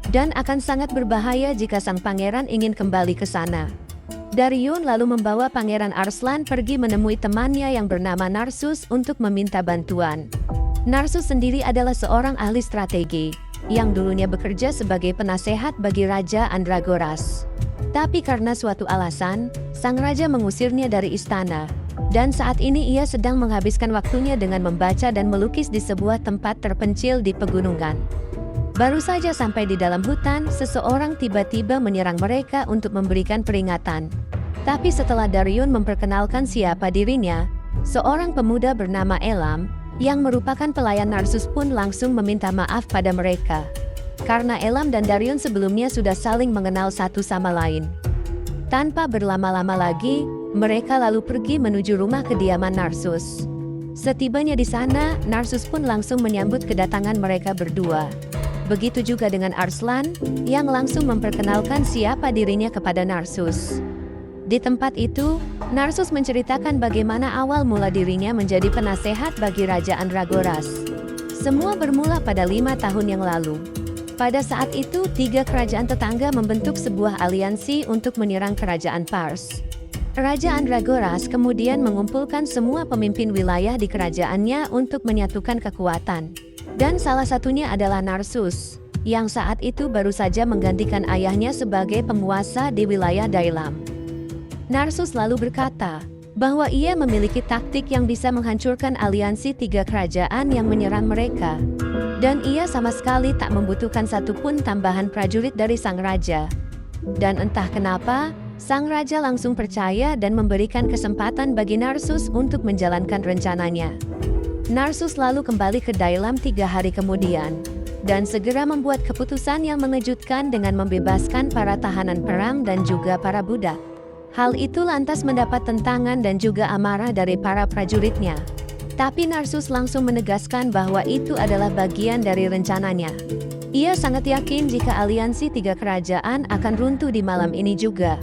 dan akan sangat berbahaya jika sang pangeran ingin kembali ke sana. Darion lalu membawa Pangeran Arslan pergi menemui temannya yang bernama Narsus untuk meminta bantuan. Narsus sendiri adalah seorang ahli strategi, yang dulunya bekerja sebagai penasehat bagi Raja Andragoras. Tapi karena suatu alasan, sang raja mengusirnya dari istana, dan saat ini ia sedang menghabiskan waktunya dengan membaca dan melukis di sebuah tempat terpencil di pegunungan. Baru saja sampai di dalam hutan, seseorang tiba-tiba menyerang mereka untuk memberikan peringatan. Tapi setelah Darion memperkenalkan siapa dirinya, seorang pemuda bernama Elam, yang merupakan pelayan Narsus pun langsung meminta maaf pada mereka. Karena Elam dan Darion sebelumnya sudah saling mengenal satu sama lain. Tanpa berlama-lama lagi, mereka lalu pergi menuju rumah kediaman Narsus. Setibanya di sana, Narsus pun langsung menyambut kedatangan mereka berdua. Begitu juga dengan Arslan, yang langsung memperkenalkan siapa dirinya kepada Narsus. Di tempat itu, Narsus menceritakan bagaimana awal mula dirinya menjadi penasehat bagi Raja Andragoras. Semua bermula pada 5 tahun yang lalu. Pada saat itu, 3 kerajaan tetangga membentuk sebuah aliansi untuk menyerang kerajaan Pars. Raja Andragoras kemudian mengumpulkan semua pemimpin wilayah di kerajaannya untuk menyatukan kekuatan. Dan salah satunya adalah Narsus, yang saat itu baru saja menggantikan ayahnya sebagai penguasa di wilayah Dailam. Narsus lalu berkata bahwa ia memiliki taktik yang bisa menghancurkan aliansi 3 kerajaan yang menyerang mereka. Dan ia sama sekali tak membutuhkan satupun tambahan prajurit dari sang raja. Dan entah kenapa, sang raja langsung percaya dan memberikan kesempatan bagi Narsus untuk menjalankan rencananya. Narsus lalu kembali ke Dailam 3 hari kemudian, dan segera membuat keputusan yang mengejutkan dengan membebaskan para tahanan perang dan juga para budak. Hal itu lantas mendapat tentangan dan juga amarah dari para prajuritnya. Tapi Narsus langsung menegaskan bahwa itu adalah bagian dari rencananya. Ia sangat yakin jika aliansi 3 kerajaan akan runtuh di malam ini juga.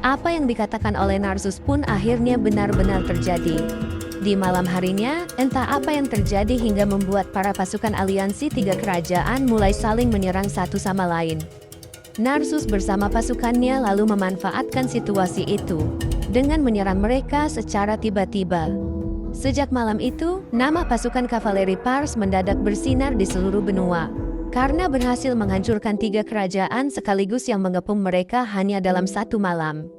Apa yang dikatakan oleh Narsus pun akhirnya benar-benar terjadi. Di malam harinya, entah apa yang terjadi hingga membuat para pasukan aliansi 3 kerajaan mulai saling menyerang satu sama lain. Narsus bersama pasukannya lalu memanfaatkan situasi itu dengan menyerang mereka secara tiba-tiba. Sejak malam itu, nama pasukan kavaleri Pars mendadak bersinar di seluruh benua. Karena berhasil menghancurkan 3 kerajaan sekaligus yang mengepung mereka hanya dalam 1 malam.